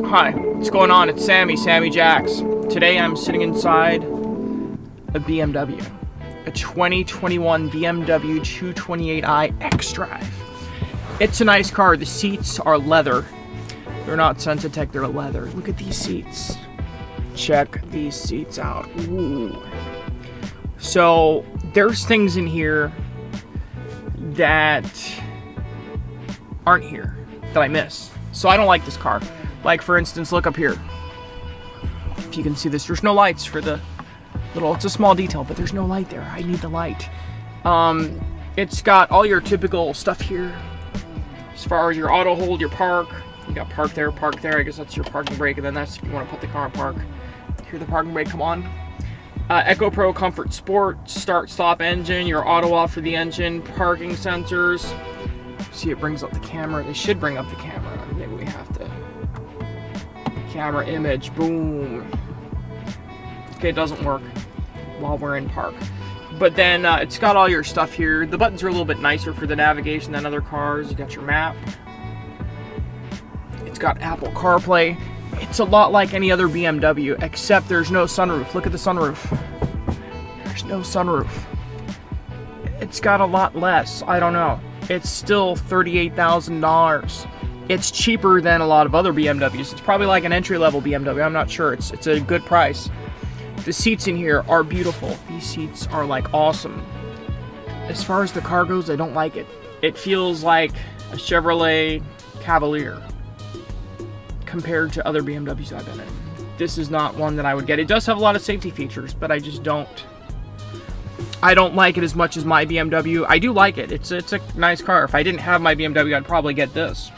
Hi, what's going on? It's Sammy Jacks. Today I'm sitting inside a BMW, a 2021 BMW 228i Xdrive. It's a nice car. The seats are leather. They're not Sensatec, they're leather. Look at these seats. Check these seats out. Ooh. So there's things in here that aren't here that I miss. So I don't like this car. Like, for instance, look up here. If you can see this, there's no lights for the little, it's a small detail, but there's no light there. I need the light. It's got all your typical stuff here. As far as your auto hold, your park. You got park there. I guess that's your parking brake, and then that's if you want to put the car in park. Hear the parking brake come on. Echo Pro Comfort Sport, start stop engine, your auto off for the engine, parking sensors. See, it brings up the camera. They should bring up the camera. Maybe we have to. Camera image, boom. Okay, it doesn't work while we're in park. But then it's got all your stuff here. The buttons are a little bit nicer for the navigation than other cars. You got your map. It's got Apple CarPlay. It's a lot like any other BMW, except there's no sunroof. Look at the sunroof. There's no sunroof. It's got a lot less. I don't know. It's still $38,000. It's cheaper than a lot of other BMWs. It's probably like an entry-level BMW. I'm not sure. It's a good price. The seats in here are beautiful. These seats are like awesome. As far as the car goes, I don't like it. It feels like a Chevrolet Cavalier compared to other BMWs I've been in. This is not one that I would get. It does have a lot of safety features, but I just don't. I don't like it as much as my BMW. I do like it. It's a nice car. If I didn't have my BMW, I'd probably get this.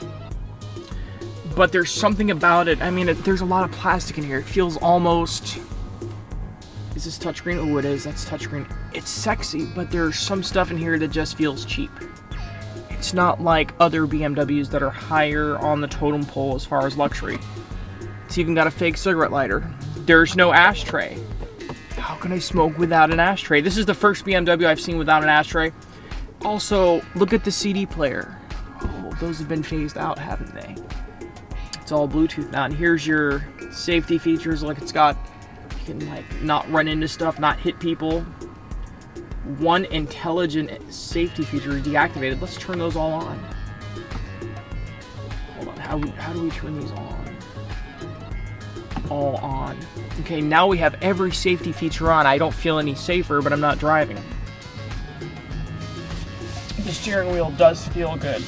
But there's something about it. I mean, there's a lot of plastic in here. It feels almost... Is this touchscreen? Oh, it is. That's touchscreen. It's sexy, but there's some stuff in here that just feels cheap. It's not like other BMWs that are higher on the totem pole as far as luxury. It's even got a fake cigarette lighter. There's no ashtray. How can I smoke without an ashtray? This is the first BMW I've seen without an ashtray. Also, look at the CD player. Oh, those have been phased out, haven't they? It's all Bluetooth now. And here's your safety features. Look, it's got, you can like not run into stuff, not hit people. One intelligent safety feature is deactivated. Let's turn those all on. Hold on, how do we turn these on? All on. Okay, now we have every safety feature on. I don't feel any safer, but I'm not driving. The steering wheel does feel good.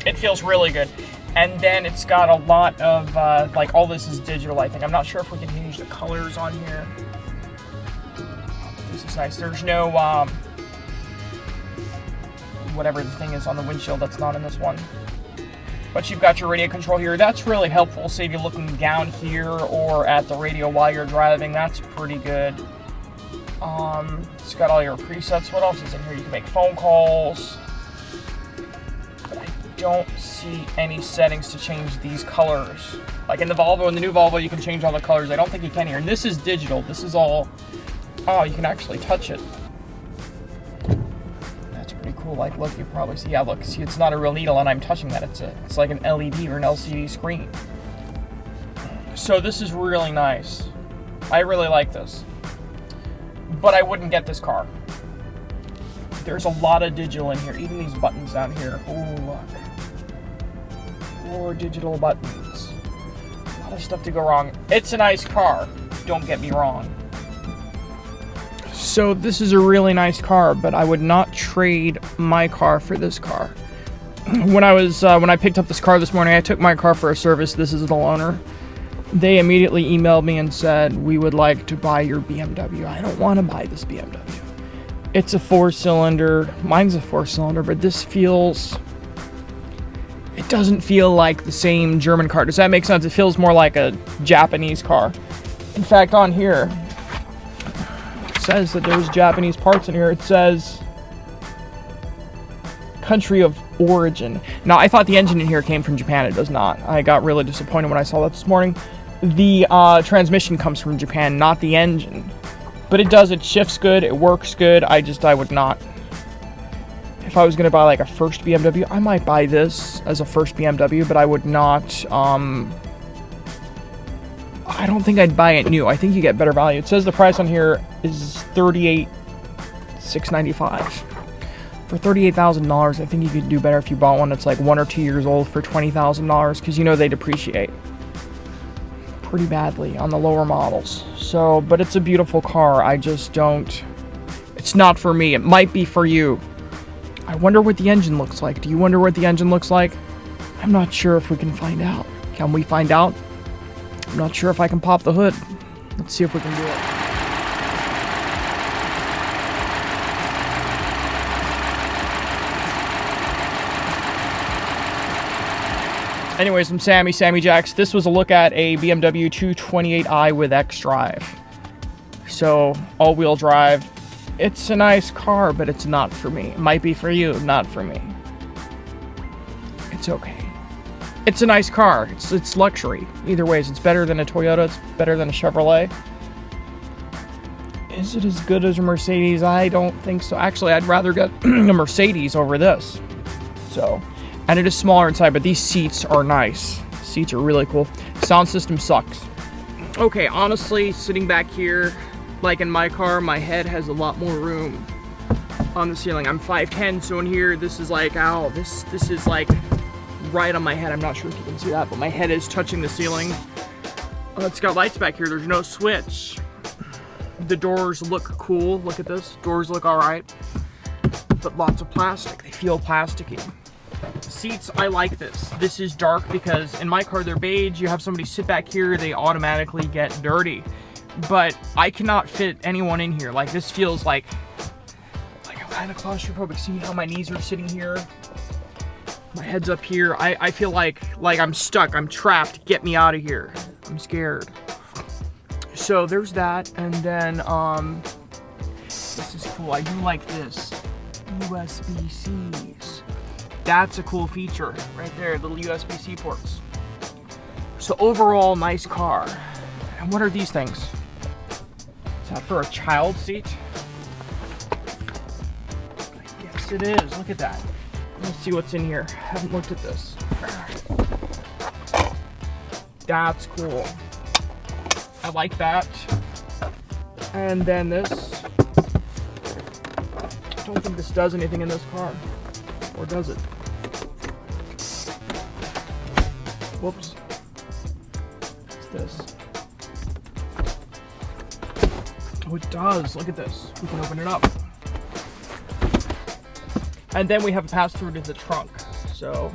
It feels really good. And then it's got a lot of, like, all this is digital, I think. I'm not sure if we can change the colors on here. This is nice. There's no, whatever the thing is on the windshield that's not in this one. But you've got your radio control here. That's really helpful. Say if you're looking down here or at the radio while you're driving, that's pretty good. It's got all your presets. What else is in here? You can make phone calls. But I don't see any settings to change these colors. Like in the Volvo, in the new Volvo, you can change all the colors. I don't think you can here. And this is digital. This is all... Oh, you can actually touch it. That's pretty cool. Like, look, you probably see... Yeah, look. See, it's not a real needle, and I'm touching that. It's like an LED or an LCD screen. So this is really nice. I really like this. But I wouldn't get this car. There's a lot of digital in here. Even these buttons down here. Oh, look. More digital buttons. A lot of stuff to go wrong. It's a nice car. Don't get me wrong. So this is a really nice car, but I would not trade my car for this car. When I picked up this car this morning, I took my car for a service. This is the loaner. They immediately emailed me and said, we would like to buy your BMW. I don't want to buy this BMW. It's a 4-cylinder. Mine's a 4-cylinder, but this feels... It doesn't feel like the same German car. Does that make sense? It feels more like a Japanese car. In fact, on here, it says that there's Japanese parts in here. It says country of origin. Now, I thought the engine in here came from Japan. It does not. I got really disappointed when I saw that this morning. The transmission comes from Japan, not the engine. But it does. It shifts good. It works good. I would not. If I was going to buy like a first BMW, I might buy this as a first BMW, but I would not I don't think I'd buy it new. I think you get better value. It says the price on here is $38,695. For $38,000, I think you could do better if you bought one that's like 1 or 2 years old for $20,000, because you know they depreciate pretty badly on the lower models. So, but it's a beautiful car. I just don't, it's not for me. It might be for you. I wonder what the engine looks like. Do you wonder what the engine looks like? I'm not sure if we can find out. Can we find out? I'm not sure if I can pop the hood. Let's see if we can do it. Anyways, I'm Sammy Jacks. This was a look at a BMW 228i with Xdrive. So, all-wheel drive. It's a nice car, but it's not for me. It might be for you, not for me. It's okay. It's a nice car. It's luxury. Either ways, it's better than a Toyota. It's better than a Chevrolet. Is it as good as a Mercedes? I don't think so. Actually, I'd rather get a Mercedes over this. So, and it is smaller inside, but these seats are nice. Seats are really cool. Sound system sucks. Okay, honestly, sitting back here, like in my car, my head has a lot more room on the ceiling. I'm 5'10", so in here, this is like, ow, this is like right on my head. I'm not sure if you can see that, but my head is touching the ceiling. It's got lights back here. There's no switch. The doors look cool. Look at this. Doors look all right, but lots of plastic. They feel plasticky. Seats, I like this. This is dark because in my car they're beige. You have somebody sit back here, they automatically get dirty. But I cannot fit anyone in here. Like, this feels like I'm kind of claustrophobic. See how my knees are sitting here? My head's up here. I feel like I'm stuck. I'm trapped. Get me out of here. I'm scared. So there's that. And then this is cool. I do like this. USB-Cs. That's a cool feature right there, little USB-C ports. So overall, nice car. And what are these things? Is that for a child seat? I guess it is. Look at that. Let's see what's in here. I haven't looked at this. That's cool. I like that. And then this. I don't think this does anything in this car. Or does it? Whoops. What's this? Oh, it does. Look at this. We can open it up. And then we have a pass-through to the trunk. So,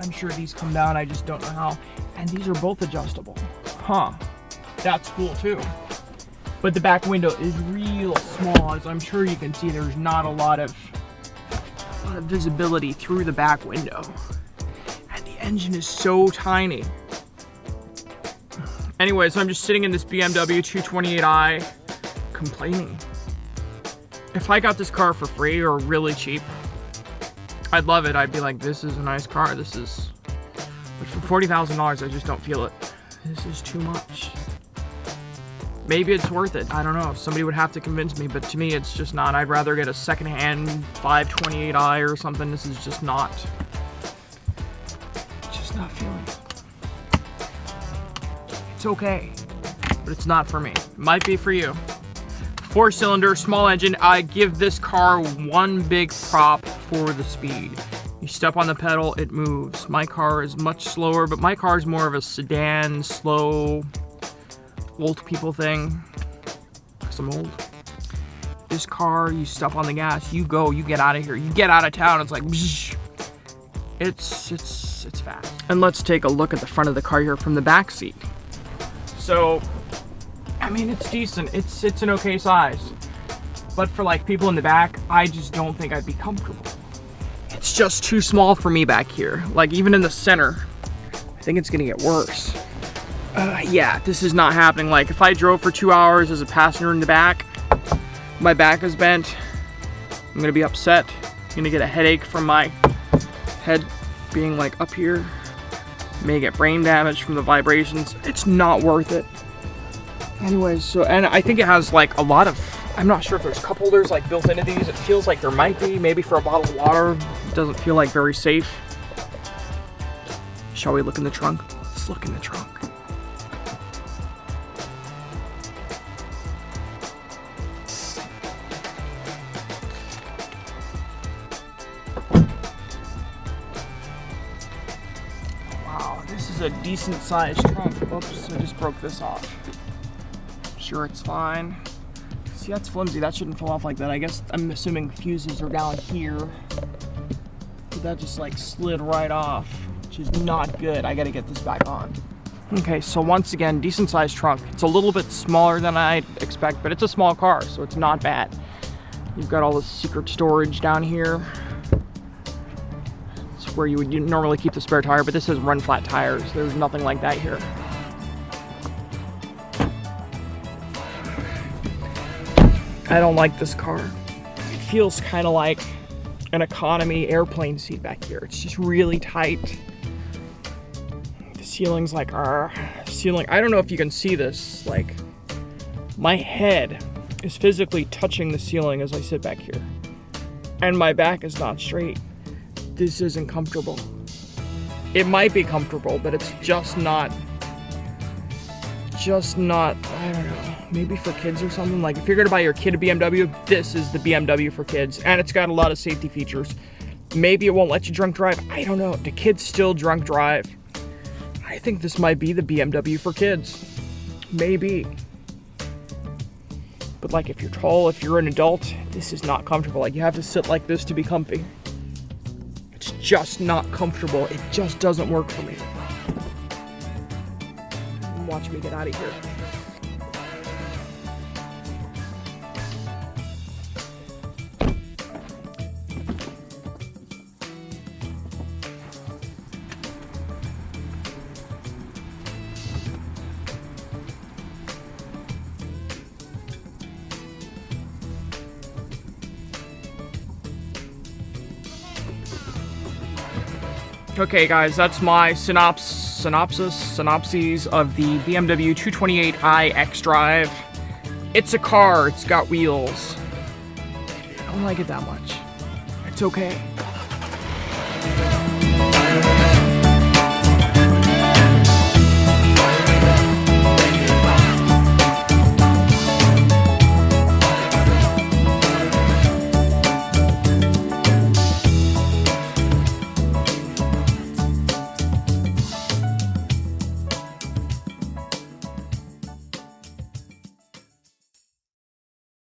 I'm sure these come down. I just don't know how. And these are both adjustable. Huh. That's cool, too. But the back window is real small. As I'm sure you can see, there's not a lot of visibility through the back window. And the engine is so tiny. Anyway, so I'm just sitting in this BMW 228i complaining. If I got this car for free or really cheap, I'd love it. I'd be like, this is a nice car. This is, but for $40,000, I just don't feel it. This is too much. Maybe it's worth it. I don't know. Somebody would have to convince me, but to me, it's just not. I'd rather get a secondhand 528i or something. This is just not feeling it. It's okay, but it's not for me. It might be for you. 4-cylinder, small engine. I give this car one big prop for the speed. You step on the pedal, it moves. My car is much slower, but my car is more of a sedan, slow, old people thing. Because I'm old. This car, you step on the gas, you go, you get out of here. You get out of town, it's like, bzz. It's fast. And let's take a look at the front of the car here from the back seat. So, I mean, it's decent. It's an okay size. But for like people in the back, I just don't think I'd be comfortable. It's just too small for me back here. Like even in the center, I think it's gonna get worse. Yeah, this is not happening. Like if I drove for 2 hours as a passenger in the back, my back is bent, I'm gonna be upset. I'm gonna get a headache from my head being like up here. May get brain damage from the vibrations. It's not worth it. Anyways, so, and I think it has like a lot of, I'm not sure if there's cup holders like built into these. It feels like there might be, maybe for a bottle of water. It doesn't feel like very safe. Shall we look in the trunk? Let's look in the trunk. a decent sized trunk. Oops, I just broke this off. Sure, it's fine. See, that's flimsy. That shouldn't fall off like that. I guess I'm assuming fuses are down here. But that just like slid right off, which is not good. I gotta get this back on. Okay, so once again, decent sized trunk. It's a little bit smaller than I'd expect, but it's a small car, so it's not bad. You've got all the secret storage down here. It's where you would normally keep the spare tire, but this has run flat tires. There's nothing like that here. I don't like this car. It feels kind of like an economy airplane seat back here. It's just really tight. The ceiling's like our ceiling. I don't know if you can see this. Like, my head is physically touching the ceiling as I sit back here, and my back is not straight. This isn't comfortable. It might be comfortable, but it's just not, I don't know, maybe for kids or something. Like, if you're gonna buy your kid a BMW, this is the BMW for kids, and it's got a lot of safety features. Maybe it won't let you drunk drive. I don't know. Do kids still drunk drive? I think this might be the BMW for kids. Maybe. But like, if you're tall, if you're an adult, this is not comfortable. Like, you have to sit like this to be comfy. It's just not comfortable. It just doesn't work for me. Watch me get out of here. Okay guys, that's my synopses of the BMW 228i Xdrive. It's a car, it's got wheels. I don't like it that much. It's okay.